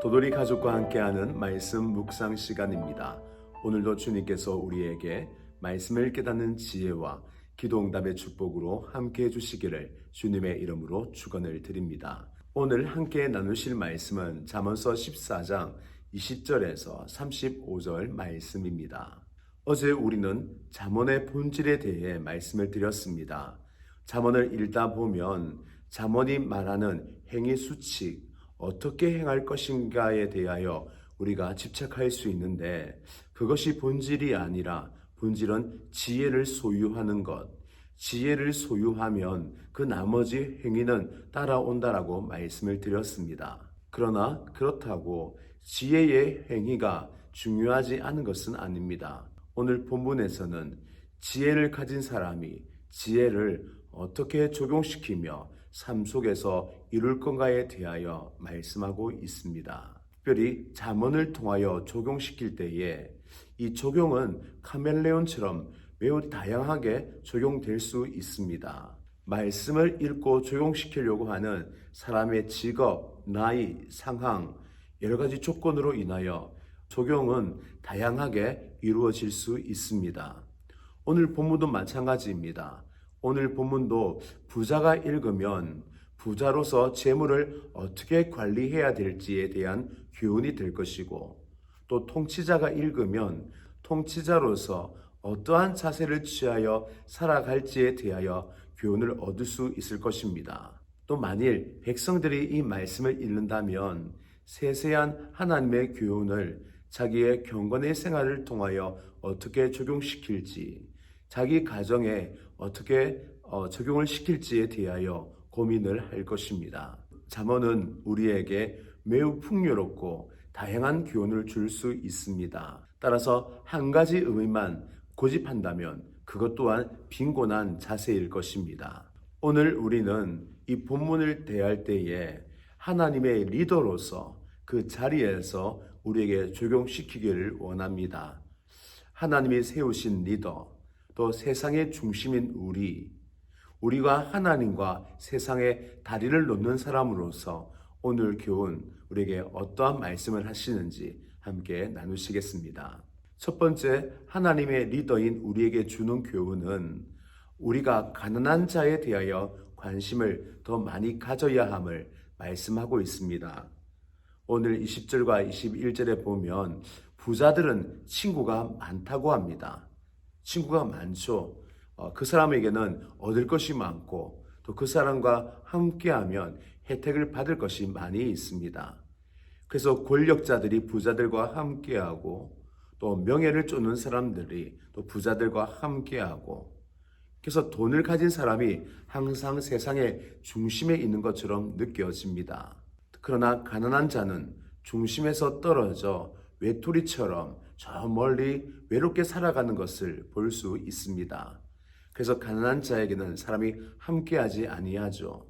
도돌이 가족과 함께하는 말씀 묵상 시간입니다. 오늘도 주님께서 우리에게 말씀을 깨닫는 지혜와 기도응답의 축복으로 함께해 주시기를 주님의 이름으로 축원을 드립니다. 오늘 함께 나누실 말씀은 잠언서 14장 20절에서 35절 말씀입니다. 어제 우리는 잠언의 본질에 대해 말씀을 드렸습니다. 잠언을 읽다 보면 잠언이 말하는 행위 수칙, 어떻게 행할 것인가에 대하여 우리가 집착할 수 있는데 그것이 본질이 아니라 본질은 지혜를 소유하는 것. 지혜를 소유하면 그 나머지 행위는 따라온다라고 말씀을 드렸습니다. 그러나 그렇다고 지혜의 행위가 중요하지 않은 것은 아닙니다. 오늘 본문에서는 지혜를 가진 사람이 지혜를 어떻게 적용시키며 삶 속에서 이룰 건가에 대하여 말씀하고 있습니다. 특별히 잠언을 통하여 적용시킬 때에 이 적용은 카멜레온처럼 매우 다양하게 적용될 수 있습니다. 말씀을 읽고 적용시키려고 하는 사람의 직업, 나이, 상황, 여러 가지 조건으로 인하여 적용은 다양하게 이루어질 수 있습니다. 오늘 본문도 마찬가지입니다. 오늘 본문도 부자가 읽으면 부자로서 재물을 어떻게 관리해야 될지에 대한 교훈이 될 것이고, 또 통치자가 읽으면 통치자로서 어떠한 자세를 취하여 살아갈지에 대하여 교훈을 얻을 수 있을 것입니다. 또 만일 백성들이 이 말씀을 읽는다면 세세한 하나님의 교훈을 자기의 경건의 생활을 통하여 어떻게 적용시킬지, 자기 가정에 어떻게 적용을 시킬지에 대하여 고민을 할 것입니다. 잠언은 우리에게 매우 풍요롭고 다양한 교훈을 줄 수 있습니다. 따라서 한 가지 의미만 고집한다면 그것 또한 빈곤한 자세일 것입니다. 오늘 우리는 이 본문을 대할 때에 하나님의 리더로서 그 자리에서 우리에게 적용시키기를 원합니다. 하나님이 세우신 리더, 또 세상의 중심인 우리가 하나님과 세상에 다리를 놓는 사람으로서 오늘 교훈 우리에게 어떠한 말씀을 하시는지 함께 나누시겠습니다. 첫 번째, 하나님의 리더인 우리에게 주는 교훈은 우리가 가난한 자에 대하여 관심을 더 많이 가져야 함을 말씀하고 있습니다. 오늘 20절과 21절에 보면 부자들은 친구가 많다고 합니다. 친구가 많죠. 그 사람에게는 얻을 것이 많고 또 그 사람과 함께하면 혜택을 받을 것이 많이 있습니다. 그래서 권력자들이 부자들과 함께하고 또 명예를 쫓는 사람들이 또 부자들과 함께하고, 그래서 돈을 가진 사람이 항상 세상의 중심에 있는 것처럼 느껴집니다. 그러나 가난한 자는 중심에서 떨어져 외톨이처럼 저 멀리 외롭게 살아가는 것을 볼 수 있습니다. 그래서 가난한 자에게는 사람이 함께하지 아니하죠.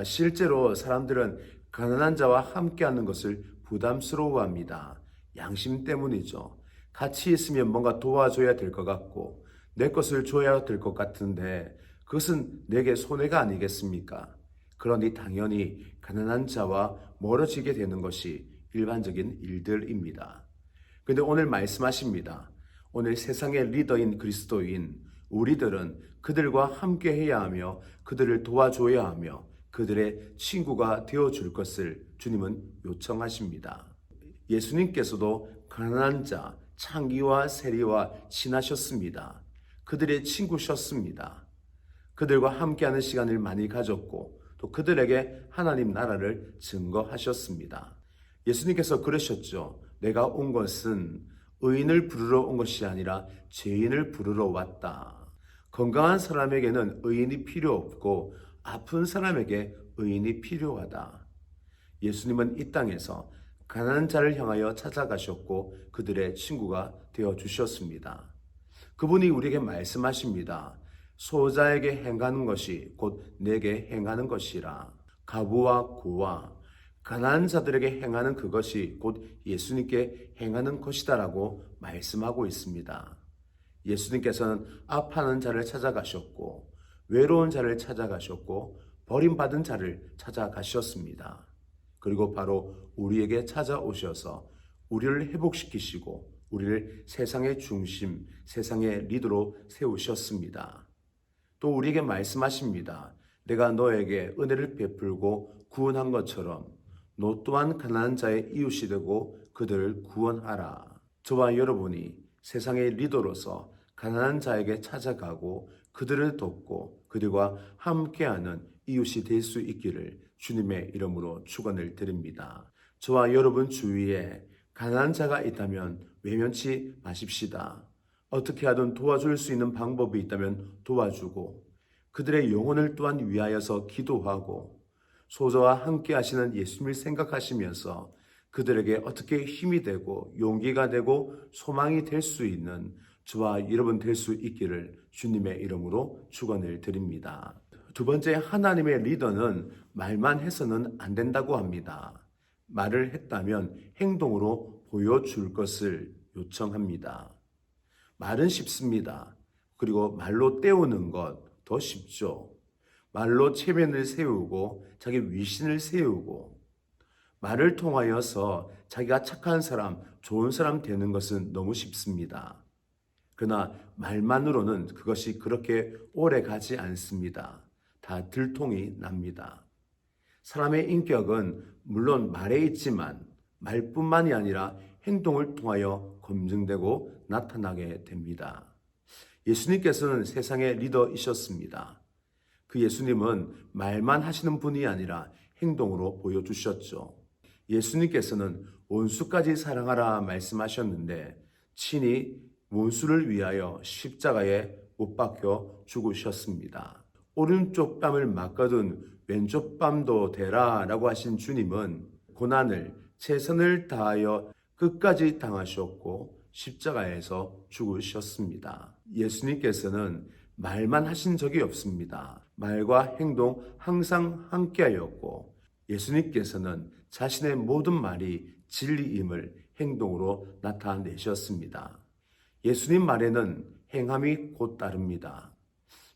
실제로 사람들은 가난한 자와 함께하는 것을 부담스러워합니다. 양심 때문이죠. 같이 있으면 뭔가 도와줘야 될 것 같고 내 것을 줘야 될 것 같은데 그것은 내게 손해가 아니겠습니까? 그러니 당연히 가난한 자와 멀어지게 되는 것이 일반적인 일들입니다. 그런데 오늘 말씀하십니다. 오늘 세상의 리더인 그리스도인 우리들은 그들과 함께 해야 하며 그들을 도와줘야 하며 그들의 친구가 되어줄 것을 주님은 요청하십니다. 예수님께서도 가난한 자, 창기와 세리와 친하셨습니다. 그들의 친구셨습니다. 그들과 함께하는 시간을 많이 가졌고 또 그들에게 하나님 나라를 증거하셨습니다. 예수님께서 그러셨죠. 내가 온 것은 의인을 부르러 온 것이 아니라 죄인을 부르러 왔다. 건강한 사람에게는 의인이 필요 없고 아픈 사람에게 의인이 필요하다. 예수님은 이 땅에서 가난한 자를 향하여 찾아가셨고 그들의 친구가 되어주셨습니다. 그분이 우리에게 말씀하십니다. 소자에게 행하는 것이 곧 내게 행하는 것이라. 가부와 고와 가난한 자들에게 행하는 그것이 곧 예수님께 행하는 것이다라고 말씀하고 있습니다. 예수님께서는 아파하는 자를 찾아가셨고 외로운 자를 찾아가셨고 버림받은 자를 찾아가셨습니다. 그리고 바로 우리에게 찾아오셔서 우리를 회복시키시고 우리를 세상의 중심, 세상의 리더로 세우셨습니다. 또 우리에게 말씀하십니다. 내가 너에게 은혜를 베풀고 구원한 것처럼 너 또한 가난한 자의 이웃이 되고 그들을 구원하라. 저와 여러분이 세상의 리더로서 가난한 자에게 찾아가고 그들을 돕고 그들과 함께하는 이웃이 될 수 있기를 주님의 이름으로 축원을 드립니다. 저와 여러분 주위에 가난한 자가 있다면 외면치 마십시다. 어떻게 하든 도와줄 수 있는 방법이 있다면 도와주고 그들의 영혼을 또한 위하여서 기도하고 소저와 함께 하시는 예수님을 생각하시면서 그들에게 어떻게 힘이 되고 용기가 되고 소망이 될 수 있는 저와 여러분 될 수 있기를 주님의 이름으로 축원을 드립니다. 두 번째, 하나님의 리더는 말만 해서는 안 된다고 합니다. 말을 했다면 행동으로 보여줄 것을 요청합니다. 말은 쉽습니다. 그리고 말로 때우는 것 더 쉽죠. 말로 체면을 세우고 자기 위신을 세우고 말을 통하여서 자기가 착한 사람, 좋은 사람 되는 것은 너무 쉽습니다. 그러나 말만으로는 그것이 그렇게 오래 가지 않습니다. 다 들통이 납니다. 사람의 인격은 물론 말에 있지만 말뿐만이 아니라 행동을 통하여 검증되고 나타나게 됩니다. 예수님께서는 세상의 리더이셨습니다. 그 예수님은 말만 하시는 분이 아니라 행동으로 보여주셨죠. 예수님께서는 원수까지 사랑하라 말씀하셨는데 친히 원수를 위하여 십자가에 못 박혀 죽으셨습니다. 오른쪽 뺨을 맞거든 왼쪽 뺨도 대라 라고 하신 주님은 고난을 최선을 다하여 끝까지 당하셨고 십자가에서 죽으셨습니다. 예수님께서는 말만 하신 적이 없습니다. 말과 행동 항상 함께하였고 예수님께서는 자신의 모든 말이 진리임을 행동으로 나타내셨습니다. 예수님 말에는 행함이 곧 따릅니다.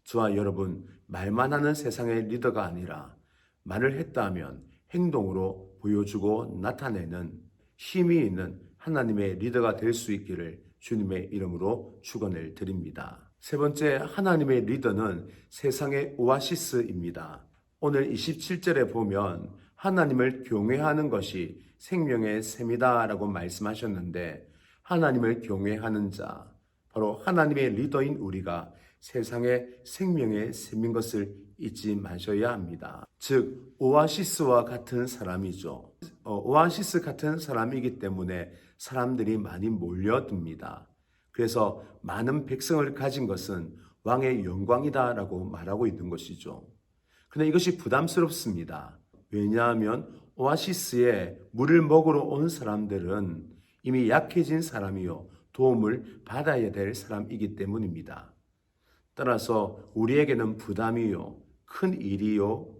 저와 여러분, 말만 하는 세상의 리더가 아니라 말을 했다면 행동으로 보여주고 나타내는 힘이 있는 하나님의 리더가 될 수 있기를 주님의 이름으로 축원을 드립니다. 세 번째, 하나님의 리더는 세상의 오아시스입니다. 오늘 27절에 보면 하나님을 경외하는 것이 생명의 샘이다 라고 말씀하셨는데 하나님을 경외하는 자, 바로 하나님의 리더인 우리가 세상의 생명의 샘인 것을 잊지 마셔야 합니다. 즉 오아시스와 같은 사람이죠. 오아시스 같은 사람이기 때문에 사람들이 많이 몰려듭니다. 그래서 많은 백성을 가진 것은 왕의 영광이다라고 말하고 있는 것이죠. 그런데 이것이 부담스럽습니다. 왜냐하면 오아시스에 물을 먹으러 온 사람들은 이미 약해진 사람이요 도움을 받아야 될 사람이기 때문입니다. 따라서 우리에게는 부담이요 큰 일이요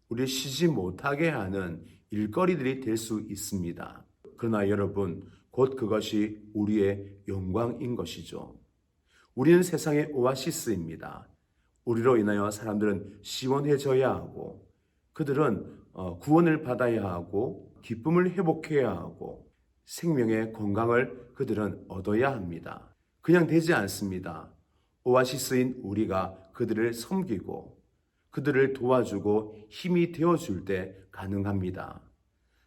우리 쉬지 못하게 하는 일거리들이 될 수 있습니다. 그러나 여러분 곧 그것이 우리의 영광인 것이죠. 우리는 세상의 오아시스입니다. 우리로 인하여 사람들은 시원해져야 하고 그들은 구원을 받아야 하고 기쁨을 회복해야 하고 생명의 건강을 그들은 얻어야 합니다. 그냥 되지 않습니다. 오아시스인 우리가 그들을 섬기고 그들을 도와주고 힘이 되어줄 때 가능합니다.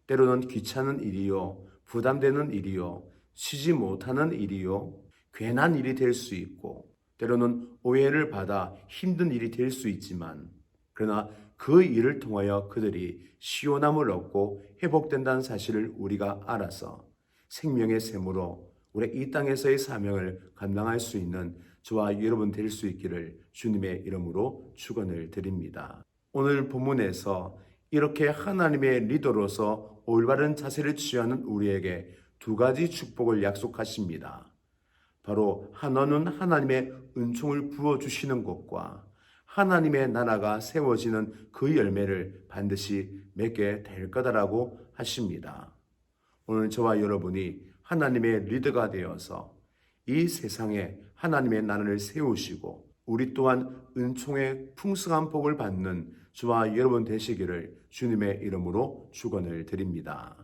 때로는 귀찮은 일이요, 부담되는 일이요, 쉬지 못하는 일이요, 괜한 일이 될 수 있고 때로는 오해를 받아 힘든 일이 될 수 있지만 그러나 그 일을 통하여 그들이 시원함을 얻고 회복된다는 사실을 우리가 알아서 생명의 샘으로 우리 이 땅에서의 사명을 감당할 수 있는 저와 여러분 될 수 있기를 주님의 이름으로 축원을 드립니다. 오늘 본문에서 이렇게 하나님의 리더로서 올바른 자세를 취하는 우리에게 두 가지 축복을 약속하십니다. 바로 하나는 하나님의 은총을 부어주시는 것과 하나님의 나라가 세워지는 그 열매를 반드시 맺게 될 거다라고 하십니다. 오늘 저와 여러분이 하나님의 리더가 되어서 이 세상에 하나님의 나라를 세우시고 우리 또한 은총의 풍성한 복을 받는 저와 여러분 되시기를 주님의 이름으로 축원을 드립니다.